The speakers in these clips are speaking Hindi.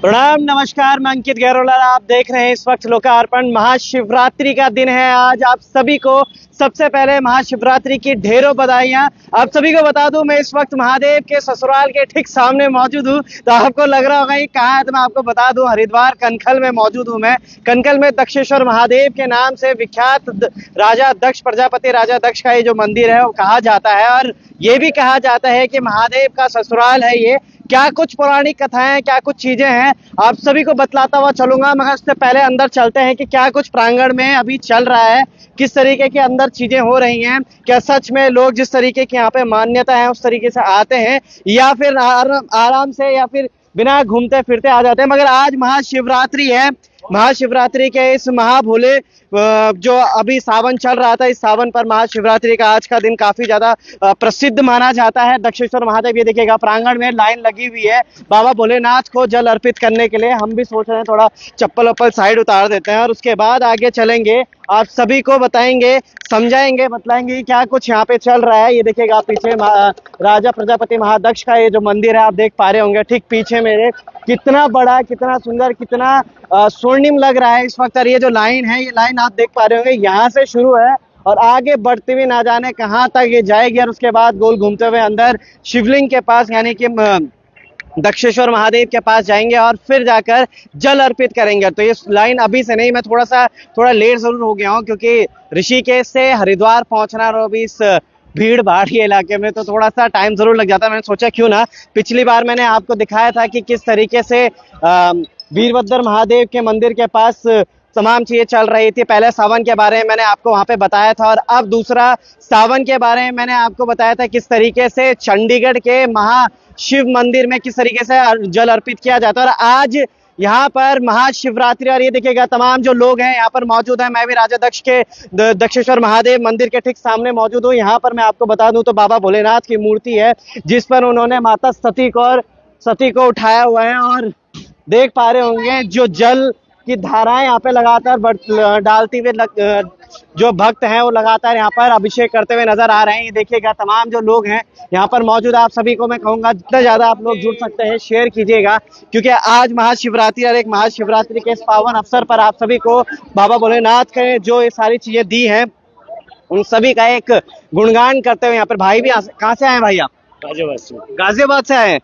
प्रणाम, नमस्कार। मैं अंकित गहरोला, आप देख रहे हैं इस वक्त लोकार्पण। महाशिवरात्रि का दिन है आज। आप सभी को सबसे पहले महाशिवरात्रि की ढेरों बधाइयां। आप सभी को बता दूं, मैं इस वक्त महादेव के ससुराल के ठीक सामने मौजूद हूं। तो आपको लग रहा होगा ये कहाँ है, तो मैं आपको बता दूं, हरिद्वार कनखल में मौजूद हूं मैं। कनखल में दक्षेश्वर महादेव के नाम से विख्यात राजा दक्ष, प्रजापति राजा दक्ष का ये जो मंदिर है वो कहा जाता है, और ये भी कहा जाता है कि महादेव का ससुराल है ये। क्या कुछ पौराणिक कथाएं, क्या कुछ चीजें हैं, आप सभी को बतलाता हुआ चलूंगा। मगर उससे पहले अंदर चलते हैं कि क्या कुछ प्रांगण में अभी चल रहा है, किस तरीके के अंदर चीजें हो रही हैं। क्या सच में लोग जिस तरीके की यहाँ पे मान्यता है उस तरीके से आते हैं, या फिर आराम से, या फिर बिना घूमते फिरते आ जाते हैं। मगर आज महाशिवरात्रि है। महाशिवरात्रि के इस महाभोले जो अभी सावन चल रहा था, इस सावन पर महाशिवरात्रि का आज का दिन काफी ज्यादा प्रसिद्ध माना जाता है। दक्षेश्वर महादेव, ये देखिएगा प्रांगण में लाइन लगी हुई है बाबा भोलेनाथ को जल अर्पित करने के लिए। हम भी सोच रहे हैं थोड़ा चप्पल वप्पल साइड उतार देते हैं और उसके बाद आगे चलेंगे। आप सभी को बताएंगे, समझाएंगे, बतलाएंगे क्या कुछ यहाँ पे चल रहा है। ये देखिएगा पीछे राजा प्रजापति महादक्ष का ये जो मंदिर है, आप देख पा रहे होंगे ठीक पीछे मेरे। कितना बड़ा, कितना सुंदर, कितना स्वर्णिम लग रहा है इस वक्त। और ये जो लाइन है, ये लाइन आप देख पा रहे होंगे, यहाँ से शुरू है और आगे बढ़ते हुए ना जाने कहाँ तक ये जाएगी। और उसके बाद गोल घूमते हुए अंदर शिवलिंग के पास, यानी कि दक्षेश्वर महादेव के पास जाएंगे और फिर जाकर जल अर्पित करेंगे। तो ये लाइन अभी से नहीं, मैं थोड़ा लेट जरूर हो गया हूँ, क्योंकि ऋषिकेश से हरिद्वार पहुंचना और अभी इस भीड़ भाड़ के इलाके में तो थोड़ा सा टाइम जरूर लग जाता है। मैंने सोचा क्यों ना, पिछली बार मैंने आपको दिखाया था कि किस तरीके से वीरभद्र महादेव के मंदिर के पास तमाम चीजें चल रही थी। पहले सावन के बारे में मैंने आपको वहां पे बताया था, और अब दूसरा सावन के बारे में मैंने आपको बताया था किस तरीके से चंडीगढ़ के महाशिव मंदिर में किस तरीके से जल अर्पित किया जाता है। और आज यहाँ पर महाशिवरात्रि, और ये देखिएगा तमाम जो लोग हैं यहाँ पर मौजूद हैं। मैं भी राजा दक्ष के दक्षेश्वर महादेव मंदिर के ठीक सामने मौजूद हूँ। यहाँ पर मैं आपको बता दूं तो बाबा भोलेनाथ की मूर्ति है, जिस पर उन्होंने माता सती को उठाया हुआ है। और देख पा रहे होंगे जो जल की धाराएं यहाँ पे लगातार डालती हुए जो भक्त हैं वो लगातार यहाँ पर अभिषेक करते हुए नजर आ रहे हैं। ये देखिएगा तमाम जो लोग हैं यहाँ पर मौजूद। आप सभी को मैं कहूंगा जितना ज्यादा आप लोग जुड़ सकते हैं शेयर कीजिएगा, क्योंकि आज महाशिवरात्रि, और एक महाशिवरात्रि के इस पावन अवसर पर आप सभी को बाबा भोलेनाथ के जो ये सारी चीजें दी हैं उन सभी का एक गुणगान करते हुए यहाँ पर भाई भी कहाँ से आए भाई आप? गाजियाबाद से आए।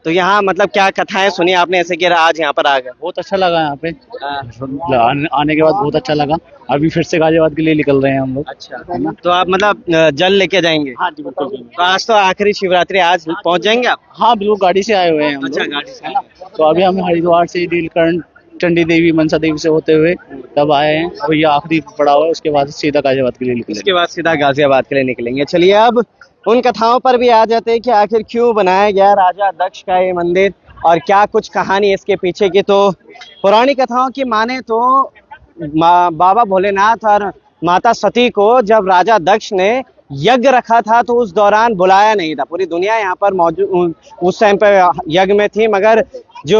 तो यहाँ मतलब क्या कथाएं सुनी आपने ऐसे कि आज यहाँ पर आ गए? बहुत अच्छा लगा यहाँ पे आने के बाद, बहुत अच्छा लगा। अभी फिर से गाजियाबाद के लिए निकल रहे हैं हम लोग। अच्छा, तो आप मतलब जल लेके जाएंगे? हाँ जी, बिल्कुल। तो आज तो आखिरी शिवरात्रि, आज पहुँच जाएंगे आप? हाँ बिल्कुल, गाड़ी से आए हुए हैं हम लोग। अच्छा, गाड़ी से। तो अभी हम हरिद्वार से नीलकंठ, चंडी देवी, मनसा देवी से होते हुए तब आए हैं। और ये आखिरी पड़ाव है, उसके बाद सीधा गाजियाबाद के लिए निकलेंगे। उसके बाद सीधा गाजियाबाद के लिए निकलेंगे। चलिए अब उन कथाओं पर भी आ जाते हैं कि आखिर क्यों बनाया गया राजा दक्ष का ये मंदिर, और क्या कुछ कहानी इसके पीछे की। तो पौराणिक कथाओं की माने तो बाबा भोलेनाथ और माता सती को जब राजा दक्ष ने यज्ञ रखा था तो उस दौरान बुलाया नहीं था। पूरी दुनिया यहाँ पर मौजूद उस टाइम पे यज्ञ में थी, मगर जो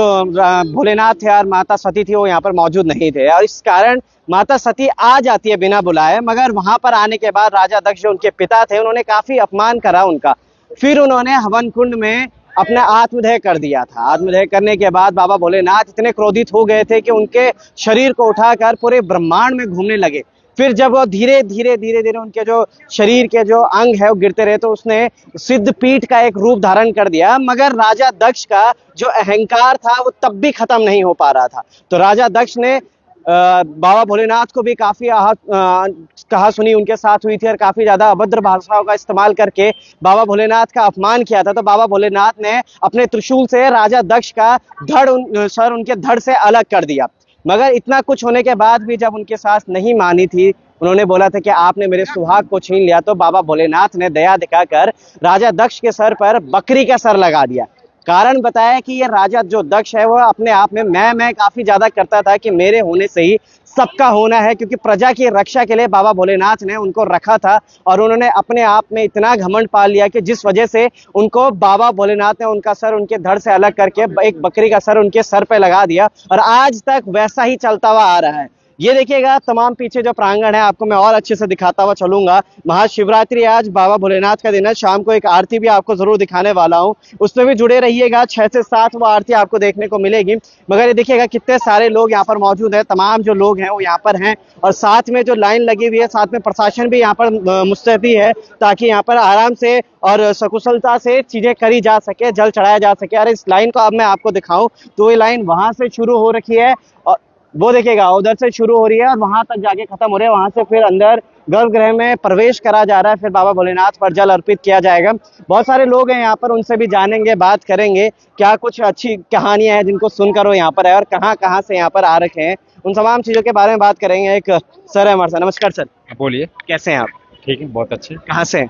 भोलेनाथ थे और माता सती थी वो यहाँ पर मौजूद नहीं थे। और इस कारण माता सती आ जाती है बिना बुलाए, मगर वहां पर आने के बाद राजा दक्ष जो उनके पिता थे उन्होंने काफी अपमान करा उनका। फिर उन्होंने हवन कुंड में अपना आत्मदह कर दिया था। आत्मदह करने के बाद बाबा भोलेनाथ इतने क्रोधित हो गए थे कि उनके शरीर को उठाकर पूरे ब्रह्मांड में घूमने लगे। फिर जब वो धीरे धीरे उनके जो शरीर के जो अंग है वो गिरते रहे, तो उसने सिद्ध पीठ का एक रूप धारण कर दिया। मगर राजा दक्ष का जो अहंकार था वो तब भी खत्म नहीं हो पा रहा था। तो राजा दक्ष ने बाबा भोलेनाथ को भी काफी कहा सुनी उनके साथ हुई थी, और काफी ज्यादा अभद्र भाषाओं का इस्तेमाल करके बाबा भोलेनाथ का अपमान किया था। तो बाबा भोलेनाथ ने अपने त्रिशूल से राजा दक्ष का सर उनके धड़ से अलग कर दिया। मगर इतना कुछ होने के बाद भी जब उनके सास नहीं मानी थी, उन्होंने बोला था कि आपने मेरे सुहाग को छीन लिया, तो बाबा भोलेनाथ ने दया दिखाकर राजा दक्ष के सर पर बकरी का सर लगा दिया। कारण बताया कि ये राजा जो दक्ष है वो अपने आप में मैं काफी ज्यादा करता था कि मेरे होने से ही सबका होना है, क्योंकि प्रजा की रक्षा के लिए बाबा भोलेनाथ ने उनको रखा था। और उन्होंने अपने आप में इतना घमंड पा लिया कि जिस वजह से उनको बाबा भोलेनाथ ने उनका सर उनके धड़ से अलग करके एक बकरी का सर उनके सर पे लगा दिया। और आज तक वैसा ही चलता हुआ आ रहा है। ये देखिएगा तमाम पीछे जो प्रांगण है आपको मैं और अच्छे से दिखाता हुआ चलूंगा। महाशिवरात्रि आज बाबा भोलेनाथ का दिन है। शाम को एक आरती भी आपको जरूर दिखाने वाला हूँ, उसमें भी जुड़े रहिएगा। 6 से 7 वो आरती आपको देखने को मिलेगी। मगर ये देखिएगा कितने सारे लोग यहाँ पर मौजूद है, तमाम जो लोग हैं वो यहाँ पर हैं और साथ में जो लाइन लगी हुई है, साथ में प्रशासन भी यहाँ पर मुस्तैदी है ताकि यहाँ पर आराम से और सकुशलता से चीजें करी जा सके, जल चढ़ाया जा सके। और इस लाइन को अब मैं आपको दिखाऊं तो ये लाइन वहां से शुरू हो रखी है और वो देखिएगा उधर से शुरू हो रही है और वहां तक जाके खत्म हो रही है। वहां से फिर अंदर गर्भगृह में प्रवेश करा जा रहा है, फिर बाबा भोलेनाथ पर जल अर्पित किया जाएगा। बहुत सारे लोग हैं यहाँ पर, उनसे भी जानेंगे, बात करेंगे क्या कुछ अच्छी कहानियां हैं जिनको सुनकर वो यहाँ पर है और कहाँ कहाँ से यहाँ पर आ रखे हैं, उन तमाम चीजों के बारे में बात करेंगे। एक सर है हमारे साथ। नमस्कार सर। बोलिए। कैसे हैं आप? ठीक है, बहुत अच्छे। कहाँ से हैं?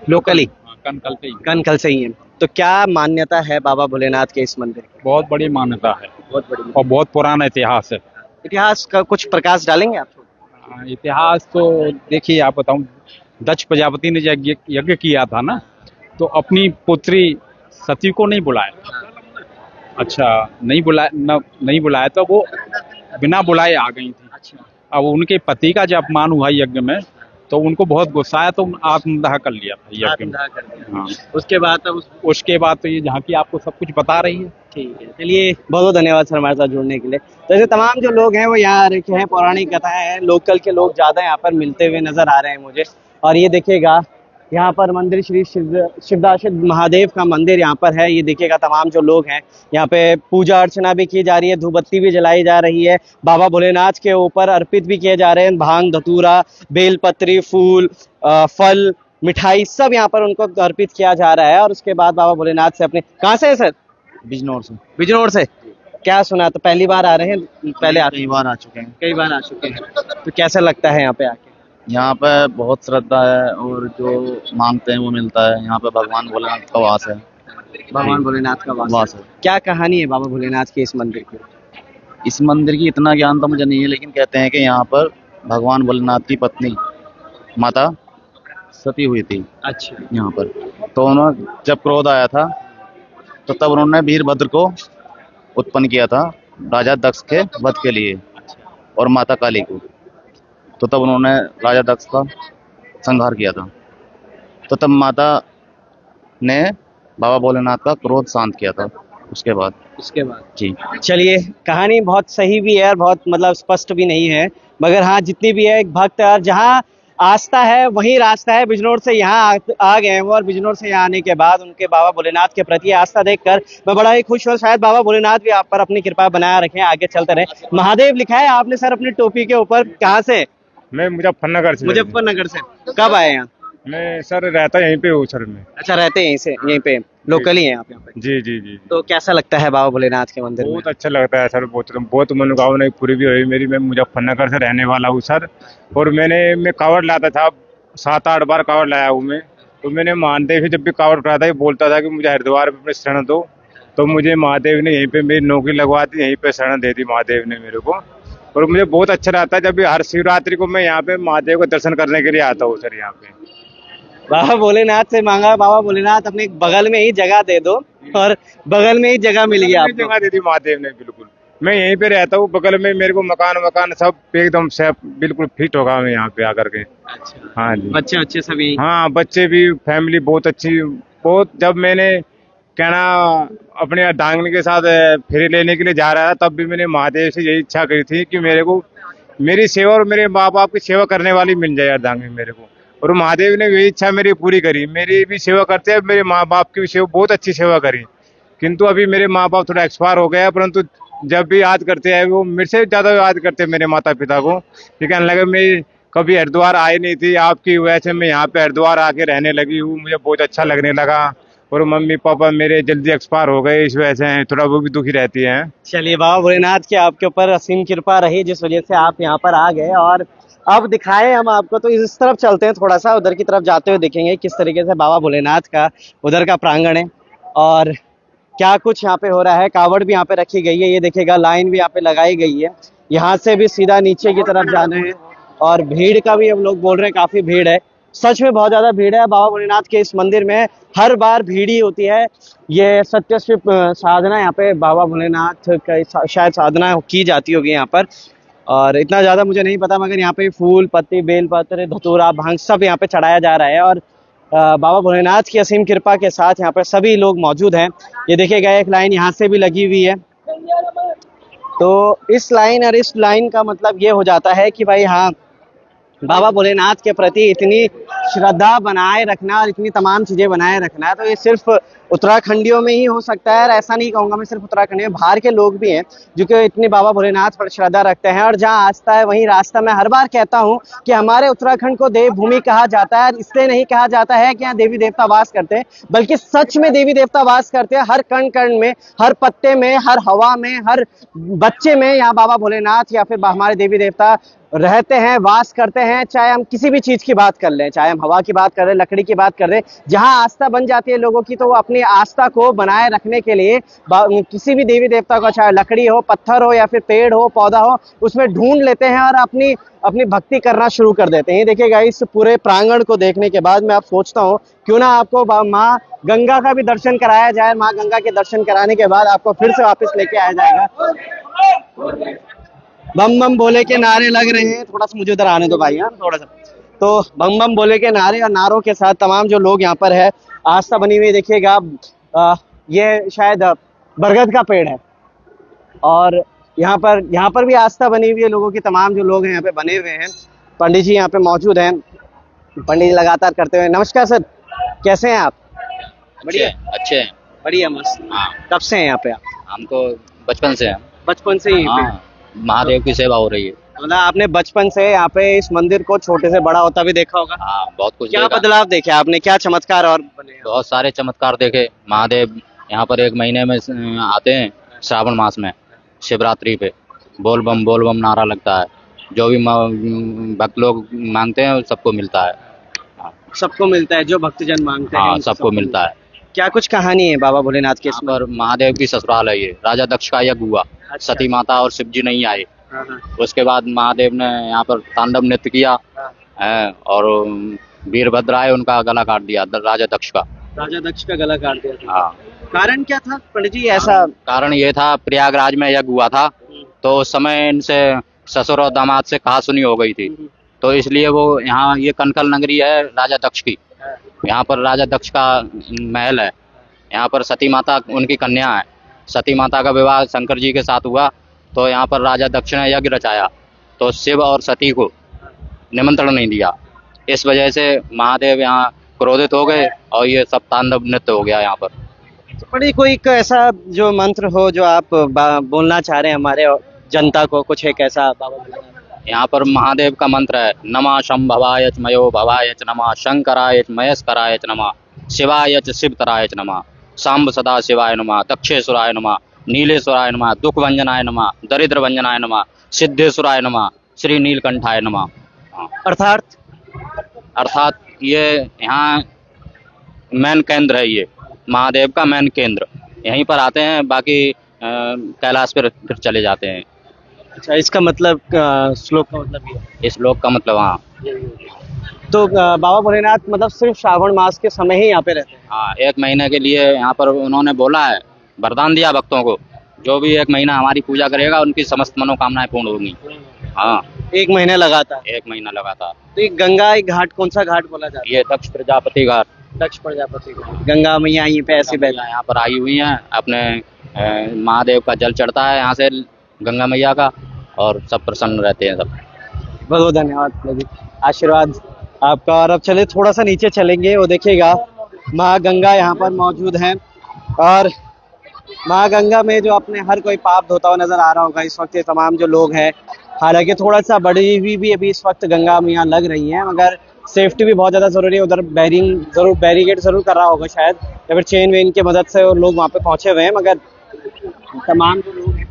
लोकली? कनकल पे ही। कनकल से ही है। तो क्या मान्यता है बाबा भोलेनाथ के इस मंदिर की? बहुत बड़ी मान्यता है बहुत बड़ी। और बहुत पुराना इतिहास है। इतिहास का कुछ प्रकाश डालेंगे आप? इतिहास तो देखिए, आप बताऊं, दक्ष प्रजापति ने यज्ञ किया था ना, तो अपनी पुत्री सती को नहीं बुलाया। अच्छा, नहीं बुलाया तो वो बिना बुलाए आ गई थी। अब उनके पति का जब अपमान हुआ यज्ञ में तो उनको बहुत गुस्सा आया, तो आत्मदाह कर लिया था यज्ञ में। हाँ, उसके बाद तब उसके बाद तो ये जहाँ की आपको सब कुछ बता रही है। ठीक है, चलिए बहुत बहुत धन्यवाद सर हमारे साथ जुड़ने के लिए। तो ऐसे तमाम जो लोग हैं वो यहाँ आ रखे हैं, पौराणिक कथाएं हैं, लोकल के लोग ज्यादा यहाँ पर मिलते हुए नजर आ रहे हैं मुझे। और ये देखिएगा यहाँ पर मंदिर श्री शिवदाशिव महादेव का मंदिर यहाँ पर है। ये देखिएगा तमाम जो लोग हैं यहाँ पे पूजा अर्चना भी की जा रही है, धूपबत्ती भी जलाई जा रही है, बाबा भोलेनाथ के ऊपर अर्पित भी किए जा रहे हैं भांग धतूरा, बेलपत्री, फूल, फल, मिठाई सब यहाँ पर उनको अर्पित किया जा रहा है। और उसके बाद बाबा भोलेनाथ से अपने, कहाँ से है सर? बिजनौर से। बिजनौर से। क्या सुना, तो पहली बार आ रहे हैं? पहले कई बार आ चुके हैं। कई बार आ चुके हैं। तो कैसा लगता है यहाँ पे आके? यहाँ पे बहुत श्रद्धा है और जो मांगते हैं वो मिलता है। यहाँ पे भगवान भोलेनाथ का वास है। भगवान भोलेनाथ का वास है। क्या कहानी है बाबा भोलेनाथ की इस मंदिर की? इस मंदिर की इतना ज्ञान तो मुझे नहीं है, लेकिन कहते हैं कि यहाँ पर भगवान भोलेनाथ की पत्नी माता सती हुई थी। अच्छा। यहाँ पर तो उन्होंने जब क्रोध आया था तो तब उन्होंने वीरभद्र को उत्पन्न किया था राजा दक्ष के वध के लिए और माता काली को। तो तब उन्होंने राजा दक्ष का संहार किया था। तो तब माता ने बाबा भोलेनाथ का क्रोध शांत किया था। उसके बाद जी। चलिए, कहानी बहुत सही भी है और बहुत मतलब स्पष्ट भी नहीं है, मगर हाँ जितनी भी है, एक भक्त और जहाँ आस्था है वही रास्ता है। बिजनौर से यहाँ आ गए हैं वो, और बिजनौर से यहाँ आने के बाद उनके बाबा भोलेनाथ के प्रति आस्था देखकर मैं बड़ा ही खुश हूँ। शायद बाबा भोलेनाथ भी आप पर अपनी कृपा बनाए रखें, आगे चलते रहे। महादेव लिखा है आपने सर अपनी टोपी के ऊपर। कहाँ से? मैं मुजफ्फरनगर से। मुजफ्फरनगर से। कब आए यहाँ? मैं सर रहता यहीं पे हूँ सर में। अच्छा, रहते हैं यहीं से, यहीं पे लोकल ही हैं आप यहाँ पे? जी जी जी। तो कैसा लगता है बाबा भोलेनाथ के मंदिर में? बहुत अच्छा लगता है सर, बहुत मनोकामना पूरी भी हुई मेरी। मैं मुजफ्फरनगर से रहने वाला हूँ सर, और मैं कावड़ लाता था, 7-8 बार कावड़ लाया हूँ मैं। तो मैंने महादेव से जब भी कावड़ उठाता था बोलता था कि मुझे हरिद्वार में शरण दो, तो मुझे महादेव ने यहीं पे मेरी नौकरी लगवा दी, यहीं पे शरण दे दी महादेव ने मेरे को। और मुझे बहुत अच्छा लगता है जब भी हर शिवरात्रि को मैं यहाँ पे महादेव का दर्शन करने के लिए आता हूँ सर। यहाँ पे बाबा भोलेनाथ से मांगा, बाबा भोलेनाथ अपने बगल में ही जगह दे दो, और बगल में ही जगह मिल गया आपको। जगह दे दी महादेव ने, बिल्कुल। मैं यहीं पे रहता हूँ, बगल में मेरे को मकान सब एकदम से बिल्कुल फिट होगा मैं यहाँ पे आकर के। अच्छा। हाँ जी। बच्चे सभी? हाँ, बच्चे भी, फैमिली बहुत अच्छी। बहुत जब मैंने कहना अपने अर्धांगिनी के साथ फेरे लेने के लिए जा रहा था, तब भी मैंने महादेव से यही इच्छा करी थी कि मेरे को मेरी सेवा और मेरे माँ बाप की सेवा करने वाली मिल जाए अर्धांगिनी मेरे को। और महादेव ने यही इच्छा मेरी पूरी करी। मेरी भी सेवा करते हैं, मेरे माँ बाप की भी सेवा, बहुत अच्छी सेवा करी। किंतु अभी मेरे माँ बाप थोड़ा एक्सपायर हो गया, परंतु जब भी याद करते हैं वो मेरे से ज्यादा याद करते हैं मेरे माता पिता को। कहने लगे मैं कभी हरिद्वार आई नहीं थी, आपकी वजह से मैं यहाँ पे हरिद्वार आके रहने लगी हूँ, मुझे बहुत अच्छा लगने लगा। और मम्मी पापा मेरे जल्दी एक्सपायर हो गए, इस वजह से थोड़ा वो भी दुखी रहती है। चलिए, बाबा भोलेनाथ की आपके ऊपर असीम कृपा रही जिस वजह से आप यहाँ पर आ गए। और अब दिखाएं हम आपको, तो इस तरफ चलते हैं, थोड़ा सा उधर की तरफ जाते हुए देखेंगे किस तरीके से बाबा भोलेनाथ का उधर का प्रांगण है और क्या कुछ यहाँ पे हो रहा है। कावड़ भी यहाँ पे रखी गई है, ये देखिएगा लाइन भी यहाँ पे लगाई गई है। यहाँ से भी सीधा नीचे की तरफ जाना है, और भीड़ का भी हम लोग बोल रहे हैं काफी भीड़ है। सच में बहुत ज्यादा भीड़ है बाबा भोलेनाथ के इस मंदिर में, हर बार भीड़ ही होती है। ये सत्यशिव साधना यहाँ पे बाबा भोलेनाथ का शायद साधना की जाती होगी यहाँ पर। और इतना ज़्यादा मुझे नहीं पता, मगर यहाँ पे फूल पत्ती बेलपत्र धतूरा भांग सब यहाँ पे चढ़ाया जा रहा है। और बाबा भोलेनाथ की असीम कृपा के साथ यहाँ पर सभी लोग मौजूद हैं। ये देखिएगा एक लाइन यहाँ से भी लगी हुई है, तो इस लाइन और इस लाइन का मतलब ये हो जाता है कि भाई हाँ, बाबा भोलेनाथ के प्रति इतनी श्रद्धा बनाए रखना और इतनी तमाम चीजें बनाए रखना, तो ये सिर्फ उत्तराखंडियों में ही हो सकता है। और ऐसा नहीं कहूंगा मैं सिर्फ उत्तराखंड में, बाहर के लोग भी हैं जो कि इतनी बाबा भोलेनाथ पर श्रद्धा रखते हैं। और जहाँ आस्था है वहीं रास्ता। मैं हर बार कहता हूँ कि हमारे उत्तराखंड को देवभूमि कहा जाता है, इसलिए नहीं कहा जाता है कि यहाँ देवी देवता वास करते हैं, बल्कि सच में देवी देवता वास करते हैं। हर कण कण में, हर पत्ते में, हर हवा में, हर बच्चे में यहाँ बाबा भोलेनाथ या फिर हमारे देवी देवता रहते हैं, वास करते हैं। चाहे हम किसी भी चीज की बात कर लें, चाहे हम हवा की बात कर रहे हैं, लकड़ी की बात कर रहे हैं, जहां आस्था बन जाती है लोगों की, तो वो अपनी आस्था को बनाए रखने के लिए किसी भी देवी देवता को, चाहे लकड़ी हो, पत्थर हो या फिर पेड़ हो, पौधा हो, उसमें ढूंढ लेते हैं और अपनी अपनी भक्ति करना शुरू कर देते हैं। देखिएगा इस पूरे प्रांगण को देखने के बाद मैं आप सोचता हूँ क्यों ना आपको माँ गंगा का भी दर्शन कराया जाए। माँ गंगा के दर्शन कराने के बाद आपको फिर से वापस लेके आया जाएगा। बम बम बोले के नारे लग रहे हैं, थोड़ा सा मुझे उधर आने दो भाई, हाँ थोड़ा सा। तो बम बम बोले के नारे और नारों के साथ तमाम जो लोग यहाँ पर है, आस्था बनी हुई। देखिएगा ये शायद बरगद का पेड़ है और यहाँ पर भी आस्था बनी हुई है लोगों की। तमाम जो लोग हैं यहाँ पे बने हुए हैं। पंडित जी यहाँ पे मौजूद हैं, पंडित जी लगातार करते हुए। नमस्कार सर, कैसे हैं आप? बढ़िया अच्छे हैं। बढ़िया मस्त। हाँ कब से हैं यहाँ पे आप? हम तो बचपन से हैं। बचपन से ही? हाँ महादेव की सेवा हो रही है। मतलब आपने बचपन से यहाँ पे इस मंदिर को छोटे से बड़ा होता भी देखा होगा। हाँ बहुत कुछ क्या देखा। बदलाव देखे आपने, क्या चमत्कार और बने हैं? बहुत सारे चमत्कार देखे। महादेव यहाँ पर 1 महीने में आते हैं, श्रावण मास में शिवरात्रि पे बोल बम नारा लगता है। जो भी भक्त लोग मांगते हैं सबको मिलता है। सबको मिलता है, जो भक्तजन मांगते हैं हाँ उनको सबको मिलता है। क्या कुछ कहानी है बाबा भोलेनाथ की यहाँ पर महादेव की ससुराल है ये। राजा दक्ष का यज्ञ हुआ, अच्छा। सती माता और शिव जी नहीं आए। हाँ, हाँ, उसके बाद महादेव ने यहाँ पर तांडव नृत्य किया है और वीरभद्र आए, उनका गला काट दिया राजा दक्ष का। राजा दक्ष का गला काट दिया था। हाँ कारण क्या था पंडित जी ऐसा? कारण ये था, प्रयागराज में यज्ञ हुआ था तो उस समय इनसे ससुर और दामाद से कहासुनी हो गई थी, तो इसलिए वो यहाँ ये कनकल नगरी है राजा दक्ष की। यहाँ पर राजा दक्ष का महल है। यहाँ पर सती माता उनकी कन्या है। सती माता का विवाह शंकर जी के साथ हुआ, तो यहाँ पर राजा दक्ष ने यज्ञ रचाया, तो शिव और सती को निमंत्रण नहीं दिया। इस वजह से महादेव यहाँ क्रोधित हो गए और ये सब तांडव नृत्य हो गया यहाँ पर। पंडित कोई एक ऐसा जो मंत्र हो जो आप बोलना चाह रहे हैं हमारे जनता को, कुछ एक ऐसा बाबा भोलेनाथ? यहाँ पर महादेव का मंत्र है, नमः शंभवाय च मयो भवाय च नमः, शंकराय च महेश्वराय च नमः, शिवाय च शिवतराय च नमः, सांब सदा शिवाय नमः, दक्षेश्वराय नमः, नीलेश्वराय नमः, दुख भंजनाय नमः, दरिद्र भंजनाय नमः, सिद्धेश्वराय नमः, श्री नीलकंठाय नमः। अर्थात ये यहाँ मेन केंद्र है, ये महादेव का मेन केंद्र। यहीं पर आते हैं, बाकी कैलाश पर फिर चले जाते हैं। अच्छा, इसका मतलब श्लोक का मतलब ये है? इस श्लोक का मतलब हाँ। तो बाबा भोलेनाथ मतलब सिर्फ श्रावण मास के समय ही यहाँ पे रहते हैं? हाँ 1 महीने के लिए यहाँ पर उन्होंने बोला है, वरदान दिया भक्तों को, जो भी 1 महीना हमारी पूजा करेगा उनकी समस्त मनोकामनाएं पूर्ण होंगी। हाँ 1 महीने लगातार? 1 महीना लगातार। तो ये गंगा घाट कौन सा घाट बोला जाता है? ये दक्ष प्रजापति घाट। दक्ष प्रजापति घाट। गंगा मैया यहीं पे ऐसी बहती यहाँ पर आई हुई हैं, अपने महादेव का जल चढ़ता है यहाँ से गंगा मैया का, और सब प्रसन्न रहते हैं सब। बहुत बहुत धन्यवाद, आशीर्वाद आपका। और अब चले थोड़ा सा नीचे चलेंगे, वो देखिएगा माँ गंगा यहाँ पर मौजूद हैं। और माँ गंगा में जो अपने हर कोई पाप धोता हुआ नजर आ रहा होगा इस वक्त ये तमाम जो लोग हैं। हालांकि थोड़ा सा बड़ी हुई भी अभी इस वक्त गंगा मैया लग रही हैं, मगर सेफ्टी भी बहुत ज़्यादा ज़रूरी है। उधर बैरिकेड जरूर कर रहा होगा शायद, या फिर चेन वेन की मदद से वो लोग वहाँ पे पहुंचे हुए हैं। मगर तमाम जो लोग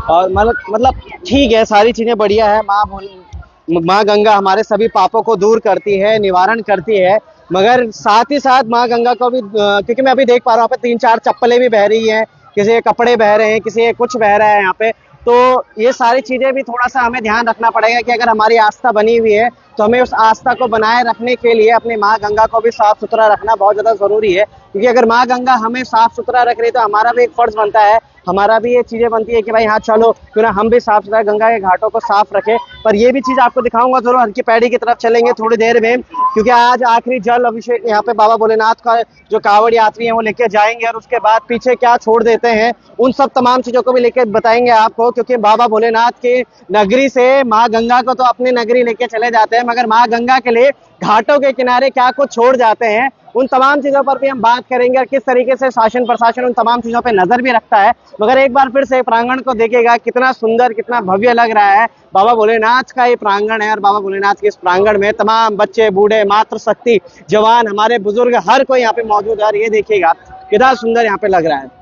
और मतलब ठीक है, सारी चीजें बढ़िया है। माँ गंगा हमारे सभी पापों को दूर करती है, निवारण करती है, मगर साथ ही साथ माँ गंगा को भी क्योंकि मैं अभी देख पा रहा हूँ यहाँ पे 3-4 चप्पलें भी बह रही हैं, किसी के कपड़े बह रहे हैं, किसी के कुछ बह रहा है यहाँ पे। तो ये सारी चीजें भी थोड़ा सा हमें ध्यान रखना पड़ेगा कि अगर हमारी आस्था बनी हुई है तो हमें उस आस्था को बनाए रखने के लिए अपनी माँ गंगा को भी साफ सुथरा रखना बहुत ज्यादा जरूरी है, क्योंकि अगर माँ गंगा हमें साफ सुथरा रख रही तो हमारा भी एक फर्ज बनता है, हमारा भी ये चीजें बनती है कि भाई हाँ चलो क्यों ना हम भी साफ सुथरा गंगा के घाटों को साफ रखें। पर ये भी चीज आपको दिखाऊंगा जरूर, हर की पैड़ी की तरफ चलेंगे थोड़ी देर में, क्योंकि आज आखिरी जल अभिषेक यहाँ पे बाबा भोलेनाथ का जो कांवड़ यात्री है वो लेके जाएंगे, और उसके बाद पीछे क्या छोड़ देते हैं उन सब तमाम चीजों को भी लेके बताएंगे आपको, क्योंकि बाबा भोलेनाथ की नगरी से माँ गंगा को तो अपनी नगरी लेके चले जाते हैं, मगर माँ गंगा के लिए घाटों के किनारे क्या कुछ छोड़ जाते हैं उन तमाम चीजों पर भी हम बात करेंगे, और किस तरीके से शासन प्रशासन उन तमाम चीजों पे नजर भी रखता है। मगर एक बार फिर से प्रांगण को देखेगा कितना सुंदर कितना भव्य लग रहा है, बाबा भोलेनाथ का ये प्रांगण है, और बाबा भोलेनाथ के इस प्रांगण में तमाम बच्चे बूढ़े मातृशक्ति जवान हमारे बुजुर्ग हर कोई यहाँ पे मौजूद है, और ये देखिएगा कितना सुंदर यहाँ पे लग रहा है।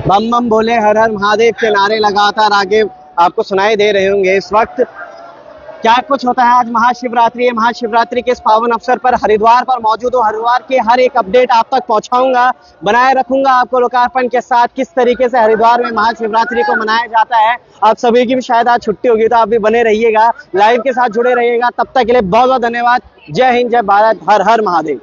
बम बम भोले हर हर महादेव के नारे लगातार आगे आपको सुनाई दे रहे होंगे। इस वक्त क्या कुछ होता है, आज महाशिवरात्रि है, महाशिवरात्रि के इस पावन अवसर पर हरिद्वार पर मौजूद हूँ, हरिद्वार के हर एक अपडेट आप तक पहुंचाऊंगा, बनाए रखूंगा आपको लोकार्पण के साथ, किस तरीके से हरिद्वार में महाशिवरात्रि को मनाया जाता है। आप सभी की भी शायद आज छुट्टी होगी तो आप भी बने रहिएगा, लाइव के साथ जुड़े रहिएगा। तब तक के लिए बहुत बहुत धन्यवाद। जय हिंद, जय भारत, हर हर महादेव।